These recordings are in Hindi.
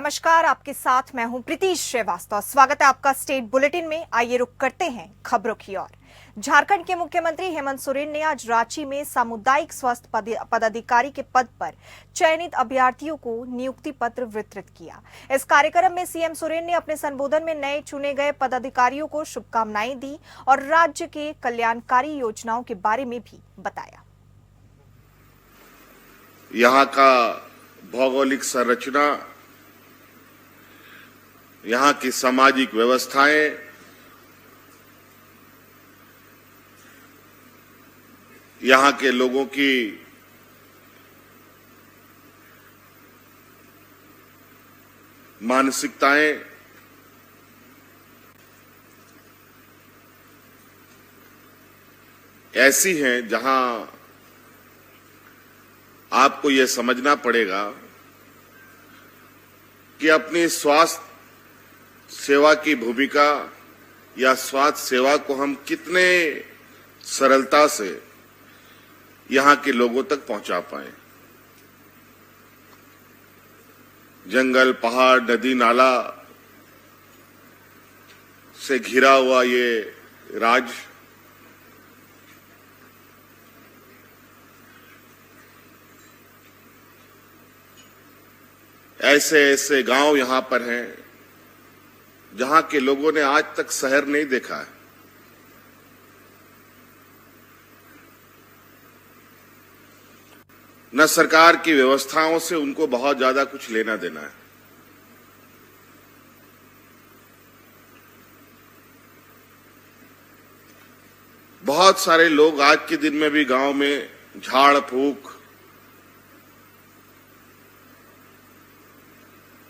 नमस्कार, आपके साथ मैं हूं प्रीति श्रीवास्तव। स्वागत है आपका स्टेट बुलेटिन में। आइए रुक करते हैं खबरों की ओर। झारखंड के मुख्यमंत्री हेमंत सोरेन ने आज रांची में सामुदायिक स्वास्थ्य पदाधिकारी के पद पर चयनित अभ्यर्थियों को नियुक्ति पत्र वितरित किया। इस कार्यक्रम में सीएम सोरेन ने अपने संबोधन में नए चुने गए पदाधिकारियों को शुभकामनाएं दी और राज्य के कल्याणकारी योजनाओं के बारे में भी बताया। यहाँ का भौगोलिक संरचना, यहाँ की सामाजिक व्यवस्थाएं, यहाँ के लोगों की मानसिकताएं, ऐसी हैं जहां आपको यह समझना पड़ेगा कि अपनी स्वास्थ्य सेवा की भूमिका या स्वास्थ्य सेवा को हम कितने सरलता से यहां के लोगों तक पहुंचा पाए। जंगल, पहाड़, नदी, नाला से घिरा हुआ ये राज्य ऐसे ऐसे गांव यहां पर हैं जहां के लोगों ने आज तक शहर नहीं देखा है। न सरकार की व्यवस्थाओं से उनको बहुत ज्यादा कुछ लेना देना है। बहुत सारे लोग आज के दिन में भी गांव में झाड़ फूक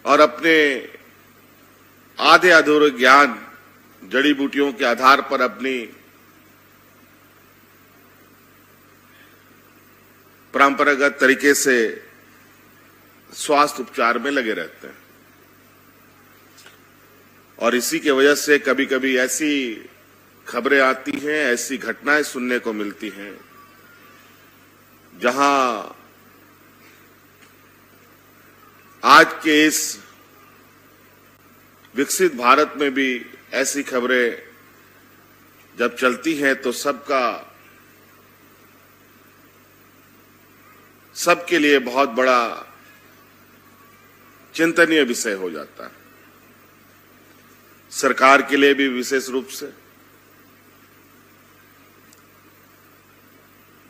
और अपने आधे अधूरे ज्ञान, जड़ी बूटियों के आधार पर अपनी परंपरागत तरीके से स्वास्थ्य उपचार में लगे रहते हैं। और इसी की वजह से कभी कभी ऐसी खबरें आती हैं, ऐसी घटनाएं सुनने को मिलती हैं जहां आज के इस विकसित भारत में भी ऐसी खबरें जब चलती हैं तो सबके लिए बहुत बड़ा चिंतनीय विषय हो जाता है। सरकार के लिए भी विशेष रूप से।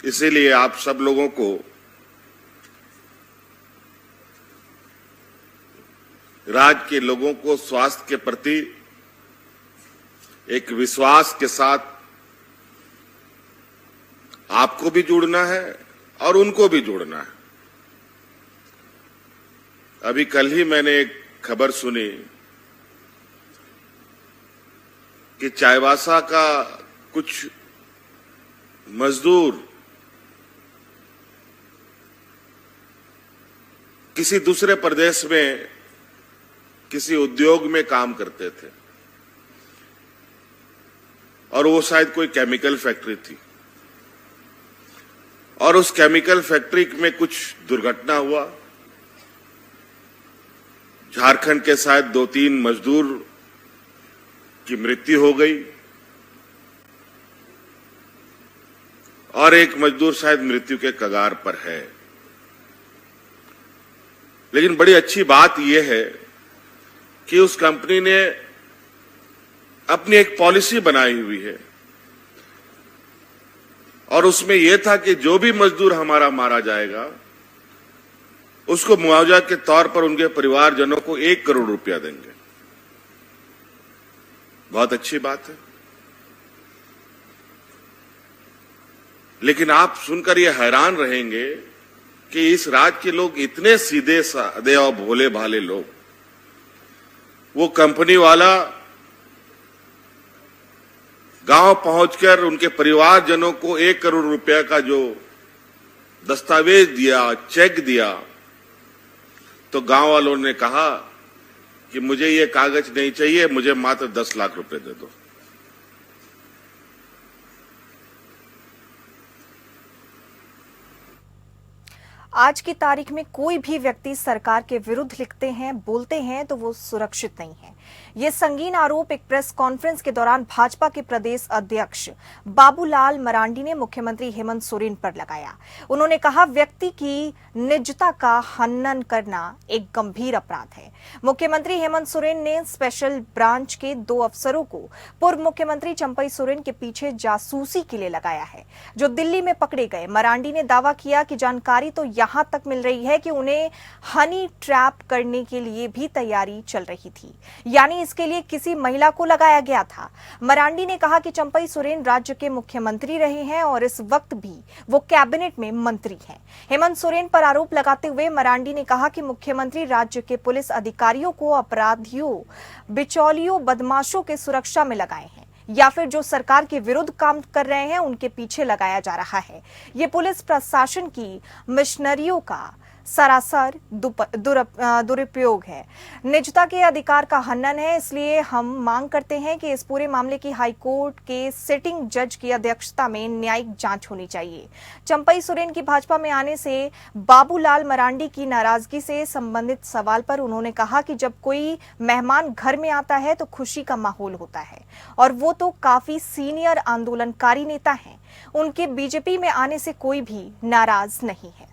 इसीलिए आप सब लोगों को राज्य के लोगों को स्वास्थ्य के प्रति एक विश्वास के साथ आपको भी जुड़ना है और उनको भी जुड़ना है। अभी कल ही मैंने एक खबर सुनी कि चाईबासा का कुछ मजदूर किसी दूसरे प्रदेश में किसी उद्योग में काम करते थे और वो शायद कोई केमिकल फैक्ट्री थी और उस केमिकल फैक्ट्री में कुछ दुर्घटना हुआ। झारखंड के शायद 2-3 मजदूर की मृत्यु हो गई और एक मजदूर शायद मृत्यु के कगार पर है। लेकिन बड़ी अच्छी बात यह है कि उस कंपनी ने अपनी एक पॉलिसी बनाई हुई है और उसमें यह था कि जो भी मजदूर हमारा मारा जाएगा उसको मुआवजा के तौर पर उनके परिवारजनों को 1 करोड़ रुपया देंगे। बहुत अच्छी बात है। लेकिन आप सुनकर यह हैरान रहेंगे कि इस राज्य के लोग इतने सीधे साधे और भोले भाले लोग, वो कंपनी वाला गांव पहुंचकर उनके परिवारजनों को 1 करोड़ रुपया का जो दस्तावेज दिया, चेक दिया, तो गांव वालों ने कहा कि मुझे ये कागज नहीं चाहिए, मुझे मात्र 10 लाख रुपए दे दो। आज की तारीख में कोई भी व्यक्ति सरकार के विरुद्ध लिखते हैं, बोलते हैं तो वो सुरक्षित नहीं है। ये संगीन आरोप एक प्रेस कॉन्फ्रेंस के दौरान भाजपा के प्रदेश अध्यक्ष बाबूलाल मरांडी ने मुख्यमंत्री हेमंत सोरेन पर लगाया। उन्होंने कहा, व्यक्ति की निजता का हनन करना एक गंभीर अपराध है। मुख्यमंत्री हेमंत सोरेन ने स्पेशल ब्रांच के 2 अफसरों को पूर्व मुख्यमंत्री चंपई सोरेन के पीछे जासूसी के लिए लगाया है, जो दिल्ली में पकड़े गए। मरांडी ने दावा किया कि जानकारी तो यहां तक मिल रही है कि उन्हें हनी ट्रैप करने के लिए भी तैयारी चल रही थी, यानी इसके लिए किसी महिला को लगाया गया था। मरांडी ने कहा कि चंपई सोरेन राज्य के मुख्यमंत्री रहे हैं और इस वक्त भी वो कैबिनेट में मंत्री हैं। हेमंत सोरेन पर आरोप लगाते हुए मरांडी ने कहा कि मुख्यमंत्री राज्य के पुलिस अधिकारियों को अपराधियों, बिचौलियों, बदमाशों के सुरक्षा में लगाए हैं या फिर जो सरकार के विरुद्ध काम कर रहे हैं उनके पीछे लगाया जा रहा है। ये पुलिस प्रशासन की मिशनरियों का सरासर दुरुपयोग है, निजता के अधिकार का हनन है। इसलिए हम मांग करते हैं कि इस पूरे मामले की हाईकोर्ट के सिटिंग जज की अध्यक्षता में न्यायिक जांच होनी चाहिए। चंपई सोरेन की भाजपा में आने से बाबूलाल मरांडी की नाराजगी से संबंधित सवाल पर उन्होंने कहा कि जब कोई मेहमान घर में आता है तो खुशी का माहौल होता है और वो तो काफी सीनियर आंदोलनकारी नेता हैं। उनके बीजेपी में आने से कोई भी नाराज नहीं है।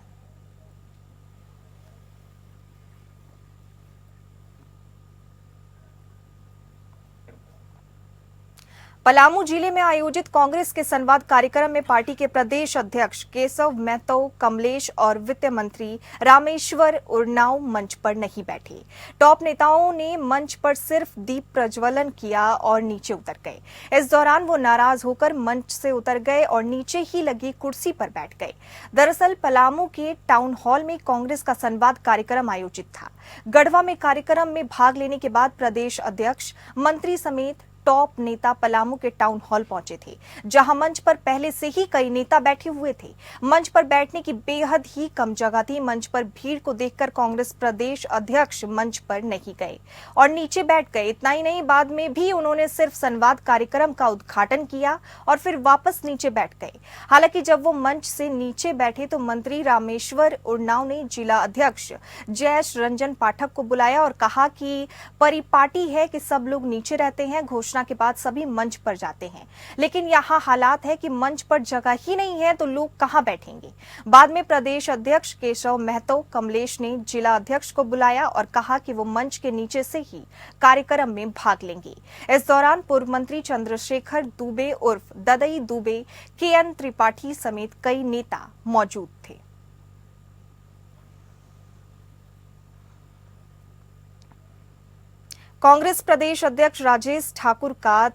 पलामू जिले में आयोजित कांग्रेस के संवाद कार्यक्रम में पार्टी के प्रदेश अध्यक्ष केशव महतो, कमलेश और वित्त मंत्री रामेश्वर उरांव मंच पर नहीं बैठे। टॉप नेताओं ने मंच पर सिर्फ दीप प्रज्वलन किया और नीचे उतर गए। इस दौरान वो नाराज होकर मंच से उतर गए और नीचे ही लगी कुर्सी पर बैठ गए। दरअसल पलामू के टाउन हॉल में कांग्रेस का संवाद कार्यक्रम आयोजित था। गढ़वा में कार्यक्रम में भाग लेने के बाद प्रदेश अध्यक्ष, मंत्री समेत टॉप नेता पलामू के टाउन हॉल पहुंचे थे, जहां मंच पर पहले से ही कई नेता बैठे हुए थे। मंच पर बैठने की बेहद ही कम जगह थी। मंच पर भीड़ को देखकर कांग्रेस प्रदेश अध्यक्ष मंच पर नहीं गए और नीचे बैठ गए। इतना ही नहीं, बाद में भी उन्होंने सिर्फ संवाद कार्यक्रम का उद्घाटन किया और फिर वापस नीचे बैठ गए। हालांकि जब वो मंच से नीचे बैठे तो मंत्री रामेश्वर उरांव ने जिला अध्यक्ष जयेश रंजन पाठक को बुलाया और कहा कि परिपाटी है कि सब लोग नीचे रहते हैं, घोषणा के बाद सभी मंच पर जाते हैं, लेकिन यहाँ हालात है कि मंच पर जगह ही नहीं है तो लोग कहां बैठेंगे। बाद में प्रदेश अध्यक्ष केशव महतो, कमलेश ने जिला अध्यक्ष को बुलाया और कहा कि वो मंच के नीचे से ही कार्यक्रम में भाग लेंगे। इस दौरान पूर्व मंत्री चंद्रशेखर दुबे उर्फ ददई दुबे, KN त्रिपाठी समेत कई नेता मौजूद थे। कांग्रेस प्रदेश अध्यक्ष राजेश ठाकुर का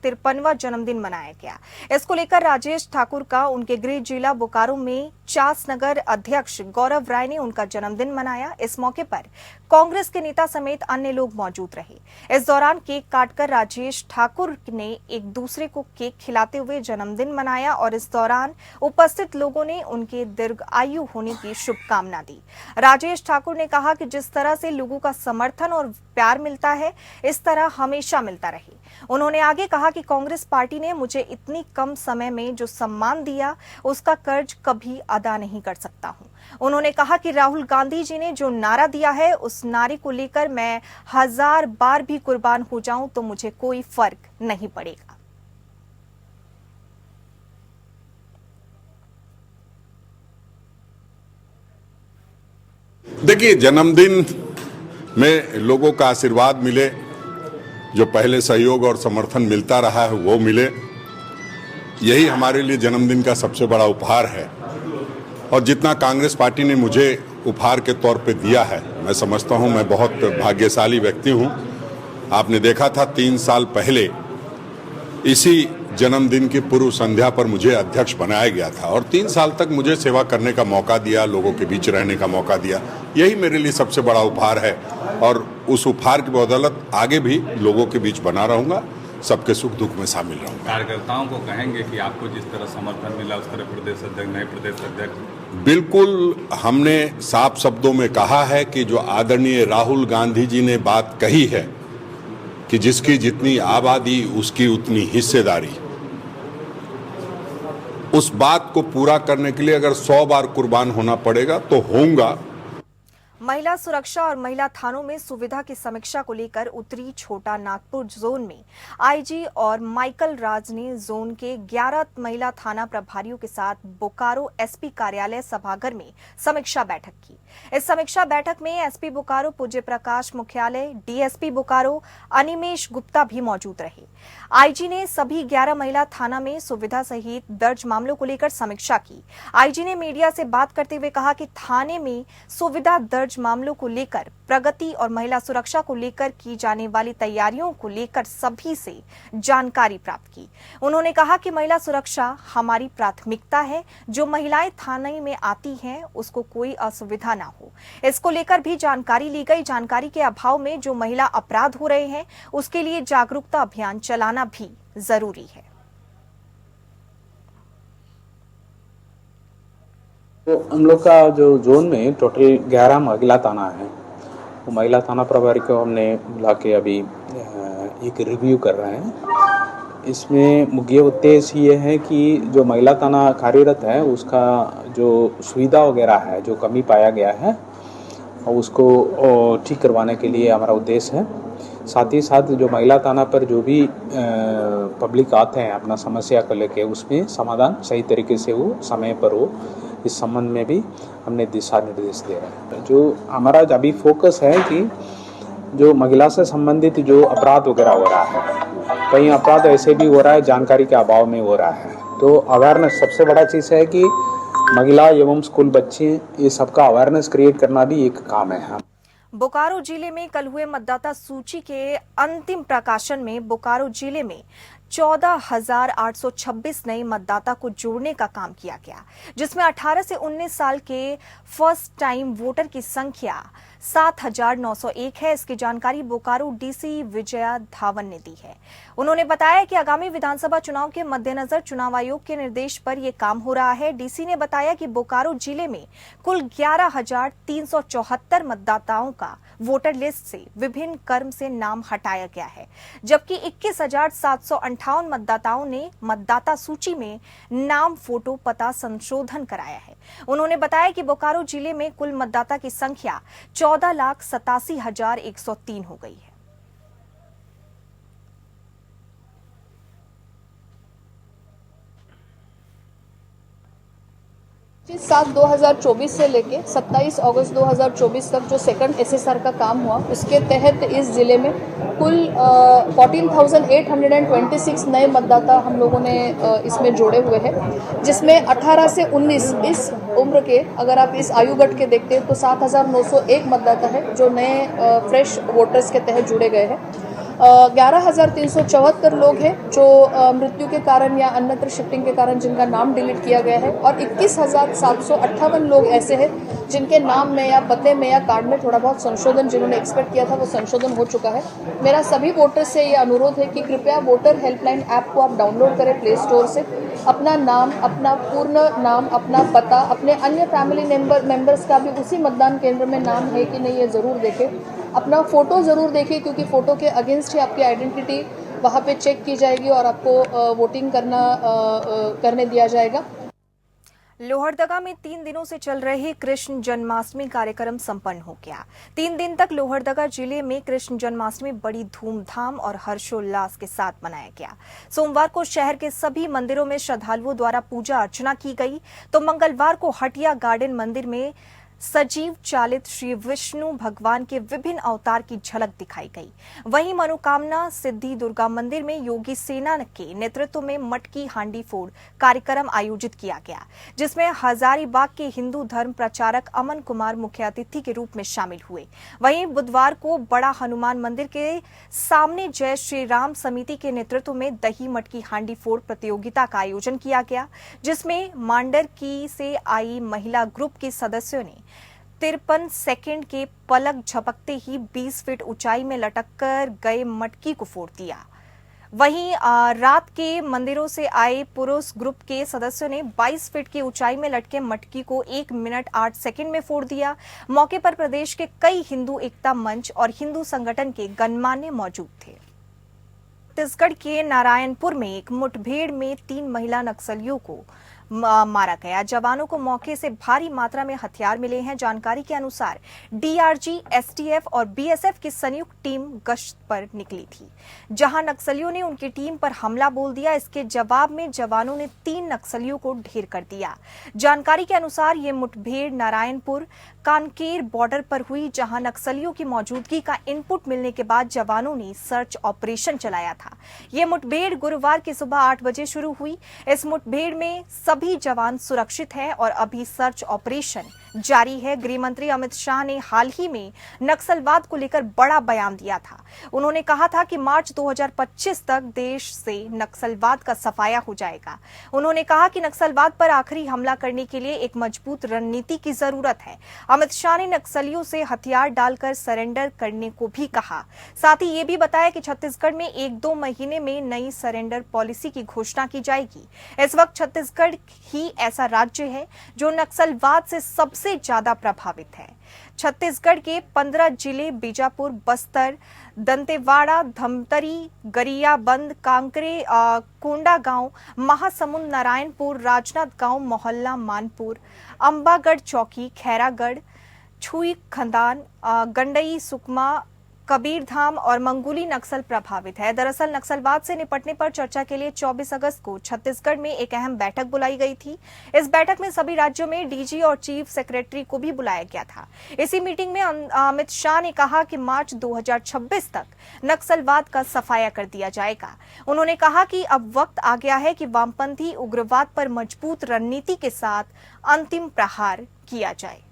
53वां जन्मदिन मनाया गया। इसको लेकर राजेश ठाकुर का उनके गृह जिला बोकारो में चास नगर अध्यक्ष गौरव राय ने उनका जन्मदिन मनाया। इस मौके पर कांग्रेस के नेता समेत अन्य लोग मौजूद रहे। इस दौरान केक काटकर राजेश ठाकुर ने एक दूसरे को केक खिलाते हुए जन्मदिन मनाया और इस दौरान उपस्थित लोगों ने उनके दीर्घायु होने की शुभकामना दी। राजेश ठाकुर ने कहा कि जिस तरह से लोगों का समर्थन और प्यार मिलता है, इस तरह हमेशा मिलता रहे। उन्होंने आगे कहा कि कांग्रेस पार्टी ने मुझे इतनी कम समय में जो सम्मान दिया, उसका कर्ज कभी अदा नहीं कर सकता हूं। उन्होंने कहा कि राहुल गांधी जी ने जो नारा दिया है, उस नारे को लेकर मैं 1000 बार भी कुर्बान हो जाऊं तो मुझे कोई फर्क नहीं पड़ेगा। देखिए, जन्मदिन में लोगों का आशीर्वाद मिले, जो पहले सहयोग और समर्थन मिलता रहा है वो मिले, यही हमारे लिए जन्मदिन का सबसे बड़ा उपहार है। और जितना कांग्रेस पार्टी ने मुझे उपहार के तौर पे दिया है, मैं समझता हूं मैं बहुत भाग्यशाली व्यक्ति हूं। आपने देखा था 3 साल पहले इसी जन्मदिन की पूर्व संध्या पर मुझे अध्यक्ष बनाया गया था और 3 साल तक मुझे सेवा करने का मौका दिया, लोगों के बीच रहने का मौका दिया। यही मेरे लिए सबसे बड़ा उपहार है और उस उपहार की बदौलत आगे भी लोगों के बीच बना रहूंगा, सबके सुख दुख में शामिल रहूंगा। कार्यकर्ताओं को कहेंगे कि आपको जिस तरह समर्थन मिला उस तरह प्रदेश अध्यक्ष, नए प्रदेश अध्यक्ष। बिल्कुल, हमने साफ शब्दों में कहा है कि जो आदरणीय राहुल गांधी जी ने बात कही है कि जिसकी जितनी आबादी उसकी उतनी हिस्सेदारी, उस बात को पूरा करने के लिए अगर 100 बार कुर्बान होना पड़ेगा तो होऊंगा। महिला सुरक्षा और महिला थानों में सुविधा की समीक्षा को लेकर उत्तरी छोटा नागपुर जोन में आईजी और माइकल राज ने जोन के 11 महिला थाना प्रभारियों के साथ बोकारो एसपी कार्यालय सभागार में समीक्षा बैठक की। इस समीक्षा बैठक में एसपी बोकारो पूज्य प्रकाश मुख्यालय, डीएसपी बोकारो अनिमेश गुप्ता भी मौजूद रहे। आईजी ने सभी 11 महिला थाना में सुविधा सहित दर्ज मामलों को लेकर समीक्षा की। आईजी ने मीडिया से बात करते हुए कहा कि थाने में सुविधा दर्ज मामलों को लेकर प्रगति और महिला सुरक्षा को लेकर की जाने वाली तैयारियों को लेकर सभी से जानकारी प्राप्त की। उन्होंने कहा कि महिला सुरक्षा हमारी प्राथमिकता है। जो महिलाएं थाने में आती हैं उसको कोई असुविधा ना हो, इसको लेकर भी जानकारी ली गई। जानकारी के अभाव में जो महिला अपराध हो रहे हैं उसके लिए जागरूकता अभियान चलाना भी जरूरी है। तो हम लोग का जो जोन में टोटल 11 महिला थाना है। वो महिला थाना प्रभारी को हमने बुला के अभी एक रिव्यू कर रहे हैं। इसमें मुख्य उद्देश्य ये है कि जो महिला थाना कार्यरत है उसका जो सुविधा वगैरह है, जो कमी पाया गया है, उसको ठीक करवाने के लिए हमारा उद्देश्य है। साथ ही साथ जो महिला थाना पर जो भी पब्लिक आते हैं अपना समस्या को लेके, उसमें समाधान सही तरीके से हो, समय पर हो, इस संबंध में भी हमने दिशा निर्देश दे रहे हैं। जो हमारा अभी फोकस है कि जो महिला से संबंधित जो अपराध वगैरह हो रहा है, कई अपराध ऐसे भी हो रहा है जानकारी के अभाव में हो रहा है। तो अवेयरनेस सबसे बड़ा चीज़ है कि महिला एवं स्कूल बच्चे, ये सबका अवेयरनेस क्रिएट करना भी एक काम है। बोकारो जिले में कल हुए मतदाता सूची के अंतिम प्रकाशन में बोकारो जिले में 14,826 नए मतदाता को जोड़ने का काम किया गया, जिसमें 18 से 19 साल के फर्स्ट टाइम वोटर की संख्या 7,901 है। इसकी जानकारी बोकारो डीसी विजया धावन ने दी है। उन्होंने बताया कि आगामी विधानसभा चुनाव के मद्देनजर चुनाव आयोग के निर्देश पर यह काम हो रहा है। डीसी ने बताया कि बोकारो जिले में कुल 11,374 मतदाताओं का वोटर लिस्ट से विभिन्न क्रम से नाम हटाया गया है, जबकि 21,758 मतदाताओं ने मतदाता सूची में नाम, फोटो, पता संशोधन कराया है। उन्होंने बताया कि बोकारो जिले में कुल मतदाता की संख्या 14,87,103 हो गई है। 7/2024 से लेके 27 अगस्त 2024 तक जो सेकंड एसएसआर का काम हुआ, उसके तहत इस जिले में कुल 14,826 नए मतदाता हम लोगों ने इसमें जोड़े हुए हैं, जिसमें 18 से 19 इस उम्र के, अगर आप इस आयु गट के देखते हैं तो 7,901 मतदाता है जो नए फ्रेश वोटर्स के तहत जुड़े गए हैं। 11,374 लोग हैं जो मृत्यु के कारण या अन्यत्र शिफ्टिंग के कारण जिनका नाम डिलीट किया गया है, और 21,758 लोग ऐसे हैं जिनके नाम में या पते में या कार्ड में थोड़ा बहुत संशोधन जिन्होंने एक्सपेक्ट किया था वो संशोधन हो चुका है। मेरा सभी वोटर्स से ये अनुरोध है कि कृपया वोटर हेल्पलाइन ऐप को आप डाउनलोड करें प्ले स्टोर से। अपना नाम, अपना पूर्ण नाम, अपना पता, अपने अन्य फैमिली मेंबर्स का भी उसी मतदान केंद्र में नाम है कि नहीं ये ज़रूर देखें। अपना फ़ोटो ज़रूर देखें, क्योंकि फ़ोटो के अगेंस्ट ही आपकी आइडेंटिटी वहाँ पे चेक की जाएगी और आपको वोटिंग करने दिया जाएगा। लोहरदगा में 3 दिनों से चल रहे कृष्ण जन्माष्टमी कार्यक्रम संपन्न हो गया। 3 दिन तक लोहरदगा जिले में कृष्ण जन्माष्टमी बड़ी धूमधाम और हर्षोल्लास के साथ मनाया गया। सोमवार को शहर के सभी मंदिरों में श्रद्धालुओं द्वारा पूजा अर्चना की गई, तो मंगलवार को हटिया गार्डन मंदिर में सजीव चालित श्री विष्णु भगवान के विभिन्न अवतार की झलक दिखाई गई। वहीं मनोकामना सिद्धि दुर्गा मंदिर में योगी सेना के नेतृत्व में मटकी हांडी फोड़ कार्यक्रम आयोजित किया गया, जिसमें हजारीबाग के हिंदू धर्म प्रचारक अमन कुमार मुख्य अतिथि के रूप में शामिल हुए। वहीं बुधवार को बड़ा हनुमान मंदिर के सामने जय श्री राम समिति के नेतृत्व में दही मटकी हांडी फोड़ प्रतियोगिता का आयोजन किया गया, जिसमें मांडर की से आई महिला ग्रुप के सदस्यों ने 53 सेकंड के पलक झपकते ही 20 फीट ऊंचाई में लटक कर गए मटकी को फोड़ दिया। वहीं रात के मंदिरों से आए पुरुष ग्रुप के सदस्यों ने 22 फीट की ऊंचाई में लटके मटकी को 1 मिनट 8 सेकंड में फोड़ दिया। मौके पर प्रदेश के कई हिंदू एकता मंच और हिंदू संगठन के गणमान्य मौजूद थे। छत्तीसगढ़ के नारायणपुर में एक मुठभेड़ में 3 महिला नक्सलियों को मारा गया। जवानों को मौके से भारी मात्रा में हथियार मिले हैं। जानकारी के अनुसार डीआरजी, एसटीएफ और बीएसएफ की संयुक्त टीम गश्त पर निकली थी, जहां नक्सलियों ने उनकी टीम पर हमला बोल दिया। इसके जवाब में जवानों ने 3 नक्सलियों को ढेर कर दिया। जानकारी के अनुसार ये मुठभेड़ नारायणपुर कानकेर बॉर्डर पर हुई, जहां नक्सलियों की मौजूदगी का इनपुट मिलने के बाद जवानों ने सर्च ऑपरेशन चलाया था। ये मुठभेड़ गुरुवार की सुबह 8 बजे शुरू हुई। इस मुठभेड़ में सभी जवान सुरक्षित हैं और अभी सर्च ऑपरेशन जारी है। गृह मंत्री अमित शाह ने हाल ही में नक्सलवाद को लेकर बड़ा बयान दिया था। उन्होंने कहा था कि मार्च 2025 तक देश से नक्सलवाद का सफाया हो जाएगा। उन्होंने कहा कि नक्सलवाद पर आखिरी हमला करने के लिए एक मजबूत रणनीति की जरूरत है। अमित शाह ने नक्सलियों से हथियार डालकर सरेंडर करने को भी कहा। साथ ही ये भी बताया कि छत्तीसगढ़ में 1-2 महीने में नई सरेंडर पॉलिसी की घोषणा की जाएगी। इस वक्त छत्तीसगढ़ ही ऐसा राज्य है जो नक्सलवाद से सबसे ज्यादा प्रभावित है। छत्तीसगढ़ के 15 जिले बीजापुर, बस्तर, दंतेवाड़ा, धमतरी, गरियाबंद, कांकरे, कोंडागांव, महासमुंद, नारायणपुर, राजनांदगांव, मोहल्ला मानपुर, अंबागढ़ चौकी, खैरागढ़, छुई खंदान, गंडई, सुकमा, कबीरधाम और मंगुली नक्सल प्रभावित है। दरअसल नक्सलवाद से निपटने पर चर्चा के लिए 24 अगस्त को छत्तीसगढ़ में एक अहम बैठक बुलाई गई थी। इस बैठक में सभी राज्यों में डीजी और चीफ सेक्रेटरी को भी बुलाया गया था। इसी मीटिंग में अमित शाह ने कहा कि मार्च 2026 तक नक्सलवाद का सफाया कर दिया जाएगा। उन्होंने कहा कि अब वक्त आ गया है कि वामपंथी उग्रवाद पर मजबूत रणनीति के साथ अंतिम प्रहार किया जाए।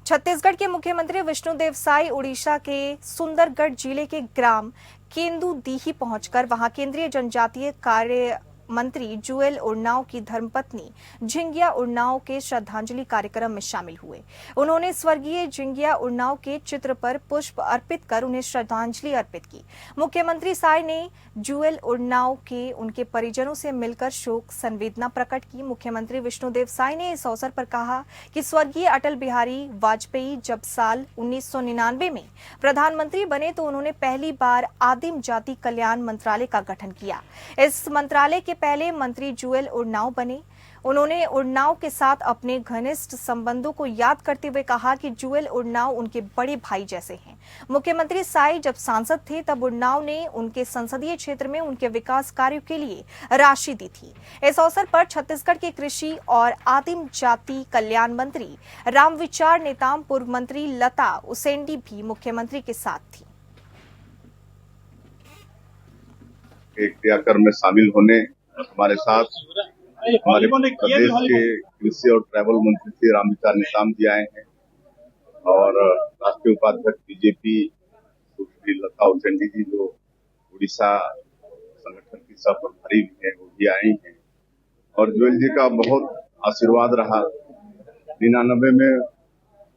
छत्तीसगढ़ के मुख्यमंत्री विष्णुदेव साय उड़ीसा के सुंदरगढ़ जिले के ग्राम केंदुदीही पहुंचकर वहां केंद्रीय जनजातीय कार्य मंत्री जुएल उरांव की धर्मपत्नी झिंगिया उरांव के श्रद्धांजलि कार्यक्रम में शामिल हुए। उन्होंने स्वर्गीय झिंगिया उरांव के चित्र पर पुष्प अर्पित कर उन्हें श्रद्धांजलि अर्पित की। मुख्यमंत्री साय ने जुएल उरांव के उनके परिजनों से मिलकर शोक संवेदना प्रकट की। मुख्यमंत्री विष्णुदेव साय ने इस अवसर पर कहा कि स्वर्गीय अटल बिहारी वाजपेयी जब साल 1999 में प्रधानमंत्री बने तो उन्होंने पहली बार आदिम जाति कल्याण मंत्रालय का गठन किया। इस मंत्रालय के पहले मंत्री जुएल उरांव बने। उन्होंने उरांव के साथ अपने घनिष्ठ संबंधों को याद करते हुए कहा कि जुएल उरांव उनके बड़े भाई जैसे हैं। मुख्यमंत्री साय जब सांसद थे तब उरांव ने उनके संसदीय क्षेत्र में उनके विकास कार्यों के लिए राशि दी थी। इस अवसर पर छत्तीसगढ़ के कृषि और आदिम जाति कल्याण मंत्री रामविचार नेताम, पूर्व मंत्री लता उसेंडी भी मुख्यमंत्री के साथ थी। क्रियाक्रम में शामिल होने हमारे साथ हमारे प्रदेश के कृषि और ट्रैवल मंत्री श्री रामविचार नेताम जी आए हैं और राष्ट्रीय उपाध्यक्ष बीजेपी श्री लता उसेंडी जी जो उड़ीसा संगठन की सह प्रभारी भी है वो भी आई हैं और जुएल जी का बहुत आशीर्वाद रहा। 99 में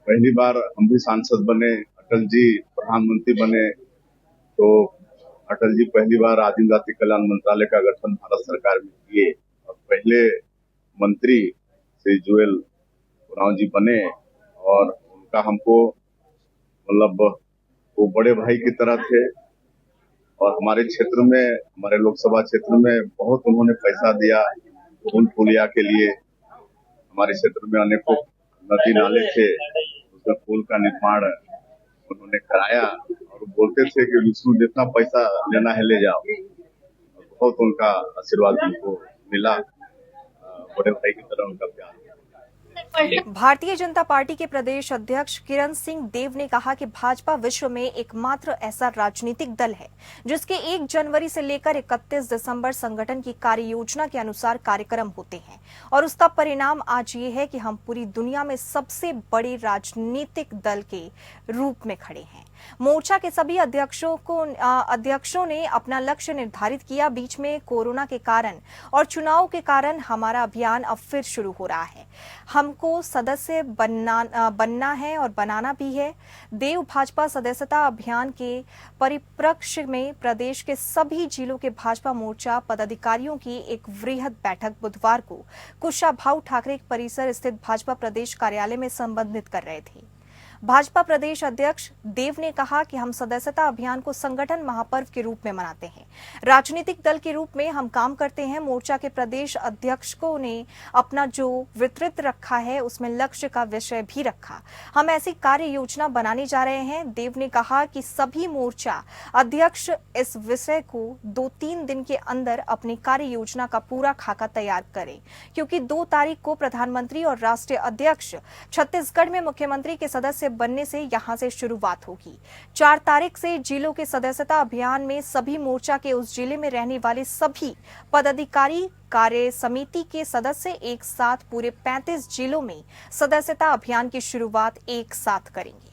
पहली बार हम भी सांसद बने, अटल जी प्रधानमंत्री बने तो अटल जी पहली बार आदिम जाति कल्याण मंत्रालय का गठन भारत सरकार में किए और पहले मंत्री श्री जुएल उरांव जी बने और उनका हमको मतलब वो बड़े भाई की तरह थे और हमारे क्षेत्र में, हमारे लोकसभा क्षेत्र में बहुत उन्होंने पैसा दिया पुल पुलिया के लिए। हमारे क्षेत्र में अनेकों नदी नाले थे, उसमें पुल का निर्माण उन्होंने कराया और बोलते थे कि विष्णु जितना पैसा लेना है ले जाओ। बहुत उनका आशीर्वाद हमको मिला, बड़े भाई की तरह उनका प्यार। भारतीय जनता पार्टी के प्रदेश अध्यक्ष किरण सिंह देव ने कहा कि भाजपा विश्व में एकमात्र ऐसा राजनीतिक दल है जिसके 1 जनवरी से लेकर 31 दिसंबर संगठन की कार्य योजना के अनुसार कार्यक्रम होते हैं और उसका परिणाम आज ये है कि हम पूरी दुनिया में सबसे बड़े राजनीतिक दल के रूप में खड़े हैं। मोर्चा के सभी अध्यक्षों ने अपना लक्ष्य निर्धारित किया। बीच में कोरोना के कारण और चुनाव के कारण हमारा अभियान अब फिर शुरू हो रहा है। हमको सदस्य बनना है और बनाना भी है। देव भाजपा सदस्यता अभियान के परिप्रेक्ष्य में प्रदेश के सभी जिलों के भाजपा मोर्चा पदाधिकारियों की एक वृहद बैठक बुधवार को कुशाभाऊ ठाकरे परिसर स्थित भाजपा प्रदेश कार्यालय में संबोधित कर रहे थे। भाजपा प्रदेश अध्यक्ष देव ने कहा कि हम सदस्यता अभियान को संगठन महापर्व के रूप में मनाते हैं, राजनीतिक दल के रूप में हम काम करते हैं। मोर्चा के प्रदेश अध्यक्षों ने अपना जो वितरित रखा है उसमें लक्ष्य का विषय भी रखा। हम ऐसी कार्य योजना बनाने जा रहे हैं। देव ने कहा कि सभी मोर्चा अध्यक्ष इस विषय को 2-3 दिन के अंदर अपनी कार्य योजना का पूरा खाका तैयार करें, क्योंकि 2 तारीख को प्रधानमंत्री और राष्ट्रीय अध्यक्ष छत्तीसगढ़ में मुख्यमंत्री के सदस्य बनने से यहां से शुरुआत होगी। 4 तारीख से जिलों के सदस्यता अभियान में सभी मोर्चा के उस जिले में रहने वाले सभी पदाधिकारी कार्य समिति के सदस्य एक साथ पूरे 35 जिलों में सदस्यता अभियान की शुरुआत एक साथ करेंगे।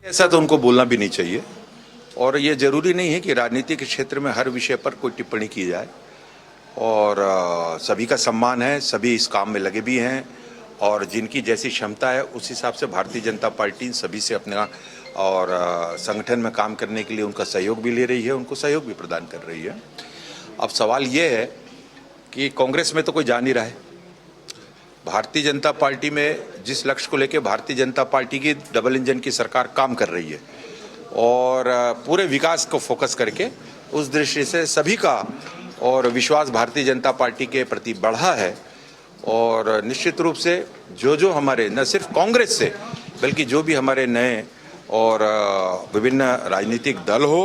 ऐसा तो उनको बोलना भी नहीं चाहिए, और ये जरूरी नहीं है कि राजनीति के क्षेत्र में हर विषय पर कोई टिप्पणी की जाए। और सभी का सम्मान है, सभी इस काम में लगे भी हैं, और जिनकी जैसी क्षमता है उस हिसाब से भारतीय जनता पार्टी सभी से अपना और संगठन में काम करने के लिए उनका सहयोग भी ले रही है, उनको सहयोग भी प्रदान कर रही है। अब सवाल ये है कि कांग्रेस में तो कोई जा नहीं रहा है। भारतीय जनता पार्टी में जिस लक्ष्य को लेकर भारतीय जनता पार्टी की डबल इंजन की सरकार काम कर रही है, और पूरे विकास को फोकस करके उस दृष्टि से सभी का और विश्वास भारतीय जनता पार्टी के प्रति बढ़ा है। और निश्चित रूप से जो हमारे न सिर्फ कांग्रेस से बल्कि जो भी हमारे नए और विभिन्न राजनीतिक दल हो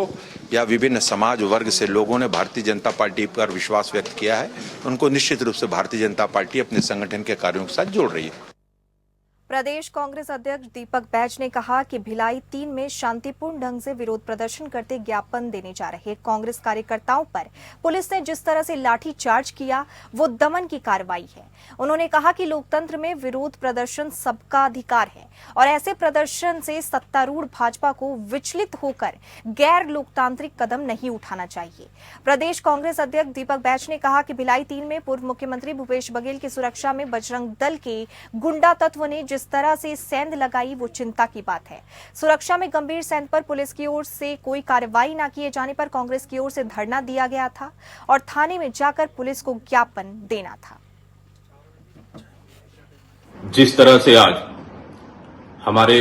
या विभिन्न समाज वर्ग से लोगों ने भारतीय जनता पार्टी पर विश्वास व्यक्त किया है, उनको निश्चित रूप से भारतीय जनता पार्टी अपने संगठन के कार्यों के साथ जोड़ रही है। प्रदेश कांग्रेस अध्यक्ष दीपक बैज ने कहा कि भिलाई 3 में शांतिपूर्ण ढंग से विरोध प्रदर्शन करते ज्ञापन देने जा रहे कांग्रेस कार्यकर्ताओं पर पुलिस ने जिस तरह से लाठी चार्ज किया वो दमन की कार्रवाई है। उन्होंने कहा कि लोकतंत्र में विरोध प्रदर्शन सबका अधिकार है और ऐसे प्रदर्शन से सत्तारूढ़ भाजपा को विचलित होकर गैर लोकतांत्रिक कदम नहीं उठाना चाहिए। प्रदेश कांग्रेस अध्यक्ष दीपक बैज ने कहा कि भिलाई 3 में पूर्व मुख्यमंत्री भूपेश बघेल की सुरक्षा में बजरंग दल के गुंडा तत्व ने जिस तरह से सेंध लगाई वो चिंता की बात है। सुरक्षा में गंभीर सेंध पर पुलिस की ओर से कोई कार्रवाई न किए जाने पर कांग्रेस की ओर से धरना दिया गया था और थाने में जाकर पुलिस को ज्ञापन देना था। जिस तरह से आज हमारे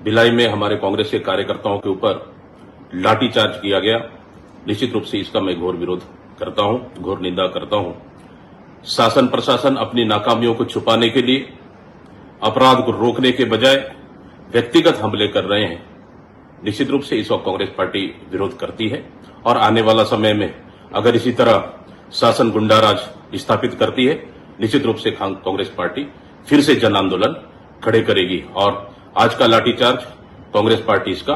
भिलाई में हमारे कांग्रेस के कार्यकर्ताओं के ऊपर लाठीचार्ज किया गया, निश्चित रूप से इसका मैं घोर विरोध करता हूं, घोर निंदा करता हूं। शासन प्रशासन अपनी नाकामियों को छुपाने के लिए, अपराध को रोकने के बजाय व्यक्तिगत हमले कर रहे हैं। निश्चित रूप से इस वक्त कांग्रेस पार्टी विरोध करती है और आने वाला समय में अगर इसी तरह शासन गुंडाराज स्थापित करती है, निश्चित रूप से कांग्रेस पार्टी फिर से जन आंदोलन खड़े करेगी। और आज का लाठीचार्ज कांग्रेस पार्टी इसका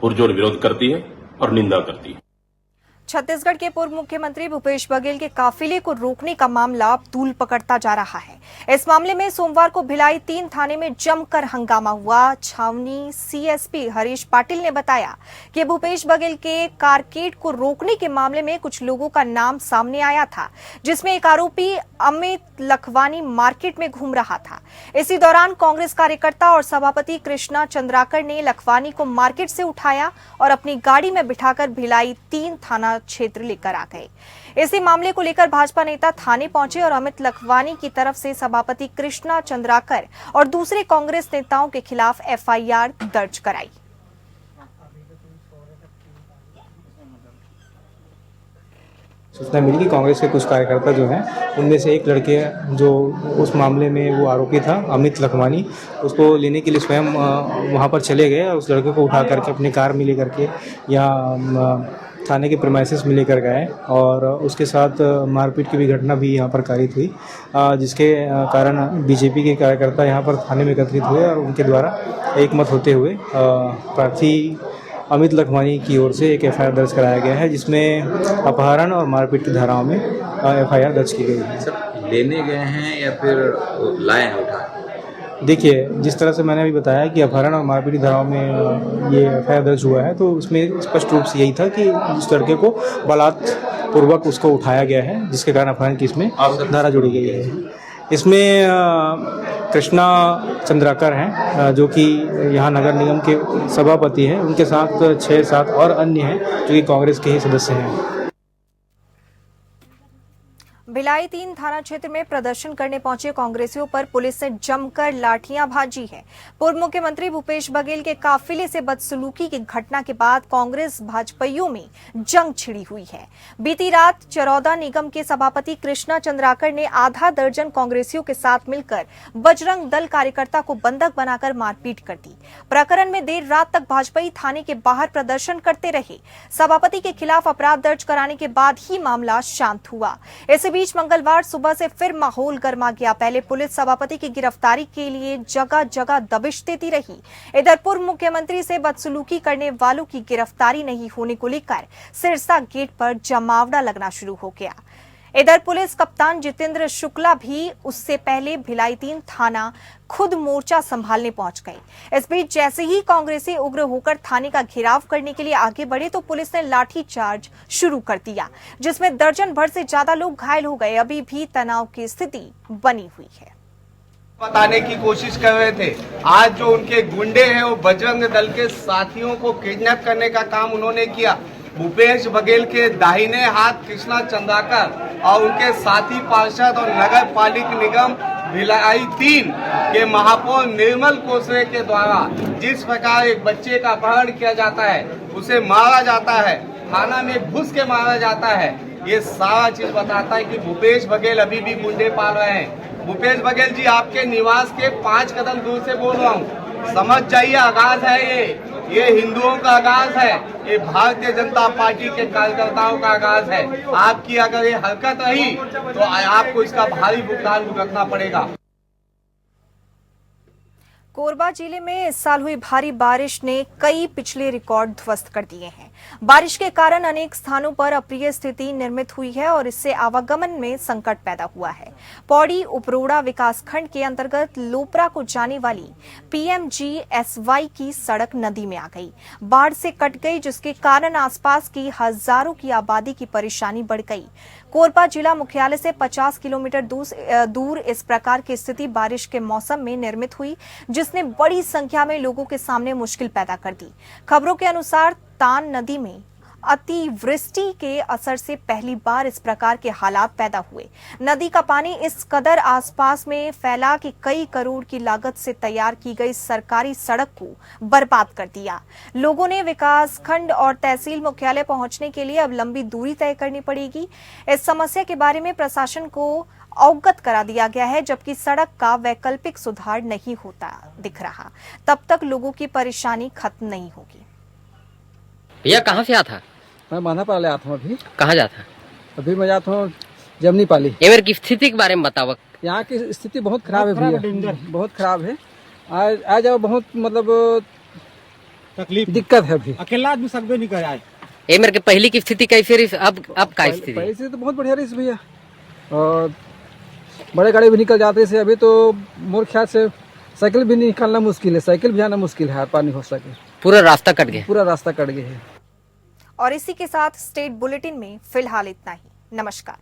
पुरजोर विरोध करती है और निंदा करती है। छत्तीसगढ़ के पूर्व मुख्यमंत्री भूपेश बघेल के काफिले को रोकने का मामला अब तूल पकड़ता जा रहा है। इस मामले में सोमवार को भिलाई 3 थाने में जमकर हंगामा हुआ। छावनी सीएसपी हरीश पाटिल ने बताया कि भूपेश बघेल के कारकेड को रोकने के मामले में कुछ लोगों का नाम सामने आया था, जिसमें एक आरोपी अमित लखवानी मार्केट में घूम रहा था। इसी दौरान कांग्रेस कार्यकर्ता और सभापति कृष्णा चंद्राकर ने लखवानी को मार्केट से उठाया और अपनी गाड़ी में बिठाकर भिलाई 3 थाना क्षेत्र लेकर आ गए। इसी मामले को लेकर भाजपा नेता थाने पहुंचे और अमित लखवानी की तरफ से सभापति कृष्णा चंद्राकर और दूसरे कांग्रेस नेताओं के खिलाफ एफआईआर दर्ज कराई। सूचना मिली कि कांग्रेस के कुछ कार्यकर्ता जो हैं उनमें से एक लड़के जो उस मामले में वो आरोपी था अमित लखवानी, उसको लेने के लिए स्वयं वहाँ पर चले गए और उस लड़के को उठा करके अपनी कार में ले करके यहाँ थाने के प्रेमाइसेस में लेकर गए और उसके साथ मारपीट की भी घटना भी यहाँ पर कारित हुई, जिसके कारण बीजेपी के कार्यकर्ता यहाँ पर थाने में एकत्रित हुए और उनके द्वारा एकमत होते हुए प्रार्थी अमित लखवानी की ओर से एक एफआईआर दर्ज कराया गया है, जिसमें अपहरण और मारपीट की धाराओं में एफआईआर दर्ज की गई है। सर, लेने गए हैं या फिर लाए हैं उठा? देखिए, जिस तरह से मैंने अभी बताया कि अपहरण और मारपीट की धाराओं में ये एफआईआर दर्ज हुआ है, तो उसमें स्पष्ट रूप से यही था कि इस लड़के को बलात्पूर्वक उसको उठाया गया है, जिसके कारण अपहरण की इसमें धारा जुड़ी गई है। इसमें कृष्णा चंद्राकर हैं जो कि यहाँ नगर निगम के सभापति हैं, उनके साथ 6-7 और अन्य हैं जो कि कांग्रेस के ही सदस्य हैं। भिलाई 3 थाना क्षेत्र में प्रदर्शन करने पहुंचे कांग्रेसियों पर पुलिस ने जमकर लाठियां भाजी है। पूर्व मुख्यमंत्री भूपेश बघेल के काफिले से बदसलूकी की घटना के बाद कांग्रेस भाजपाइयों में जंग छिड़ी हुई है। बीती रात चरौदा निगम के सभापति कृष्णा चंद्राकर ने आधा दर्जन कांग्रेसियों के साथ मिलकर बजरंग दल कार्यकर्ता को बंधक बनाकर मारपीट कर दी। प्रकरण में देर रात तक भाजपाई थाने के बाहर प्रदर्शन करते रहे। सभापति के खिलाफ अपराध दर्ज कराने के बाद ही मामला शांत हुआ। इसी बीच मंगलवार सुबह से फिर माहौल गर्मा गया। पहले पुलिस सभापति की गिरफ्तारी के लिए जगह जगह दबिश देती रही। इधर पूर्व मुख्यमंत्री से बदसलूकी करने वालों की गिरफ्तारी नहीं होने को लेकर सिरसा गेट पर जमावड़ा लगना शुरू हो गया। इधर पुलिस कप्तान जितेंद्र शुक्ला भी उससे पहले भिलाई 3 थाना खुद मोर्चा संभालने पहुंच गए। इस बीच जैसे ही कांग्रेसी उग्र होकर थाने का घेराव करने के लिए आगे बढ़े तो पुलिस ने लाठी चार्ज शुरू कर दिया, जिसमें दर्जन भर से ज्यादा लोग घायल हो गए। अभी भी तनाव की स्थिति बनी हुई है। बताने की कोशिश कर रहे थे। आज जो उनके गुंडे हैं वो बजरंग दल के साथियों को किडनैप करने का काम उन्होंने किया। भूपेश बघेल के दाहिने हाथ कृष्णा चंद्राकर और उनके साथी पार्षद और नगर पालिक निगम भिलाई 3 के महापौर निर्मल कोसरे के द्वारा जिस प्रकार एक बच्चे का अपहरण किया जाता है, उसे मारा जाता है, थाना में घुस के मारा जाता है, ये सारा चीज बताता है कि भूपेश बघेल अभी भी गुंडे पाल रहे हैं। भूपेश बघेल जी, आपके निवास के 5 कदम दूर से बोल रहा हूँ, समझ जाइए, आगाज है ये हिंदुओं का आगाज है, ये भारतीय जनता पार्टी के कार्यकर्ताओं का आगाज है। आपकी अगर ये हरकत रही तो आपको इसका भारी भुगतान भुगतना पड़ेगा। कोरबा जिले में इस साल हुई भारी बारिश ने कई पिछले रिकॉर्ड ध्वस्त कर दिए हैं। बारिश के कारण अनेक स्थानों पर अप्रिय स्थिति निर्मित हुई है और इससे आवागमन में संकट पैदा हुआ है। पौड़ी उपरोड़ा विकासखंड के अंतर्गत लोपरा को जाने वाली PMGSY की सड़क नदी में आ गई, बाढ़ से कट गई, जिसके कारण आसपास की हजारों की आबादी की परेशानी बढ़ गई। कोरबा जिला मुख्यालय से 50 किलोमीटर दूर इस प्रकार की स्थिति बारिश के मौसम में निर्मित हुई, जिसने बड़ी संख्या में लोगों के सामने मुश्किल पैदा कर दी। खबरों के अनुसार तान नदी में अतिवृष्टि के असर से पहली बार इस प्रकार के हालात पैदा हुए। नदी का पानी इस कदर आसपास में फैला कि कई करोड़ की लागत से तैयार की गई सरकारी सड़क को बर्बाद कर दिया। लोगों ने विकासखंड और तहसील मुख्यालय पहुंचने के लिए अब लंबी दूरी तय करनी पड़ेगी। इस समस्या के बारे में प्रशासन को अवगत करा दिया गया है, जबकि सड़क का वैकल्पिक सुधार नहीं होता दिख रहा। तब तक लोगों की परेशानी खत्म नहीं होगी। भैया कहाँ से आता? मैं मानापाले आता हूँ। अभी कहाँ जाता? अभी मैं जाता हूँ जमनी पाली। एवर की स्थिति के बारे में बताओ। यहाँ की स्थिति बहुत खराब है भैया, बहुत खराब है। आज बहुत मतलब तकलीफ दिक्कत है। अभी अकेला आदमी सकबे नहीं कर। एवर के पहले की स्थिति कैसे रही? अब का स्थिति? पहले से तो बहुत बढ़िया रही भैया, और बड़े गाड़ी भी निकल जाते से। अभी तो मोर ख्याल से साइकिल भी निकालना मुश्किल है, साइकिल भी आना मुश्किल है, पानी हो सके। पूरा रास्ता कट गया, पूरा रास्ता कट गया है। और इसी के साथ स्टेट बुलेटिन में फिलहाल इतना ही। नमस्कार।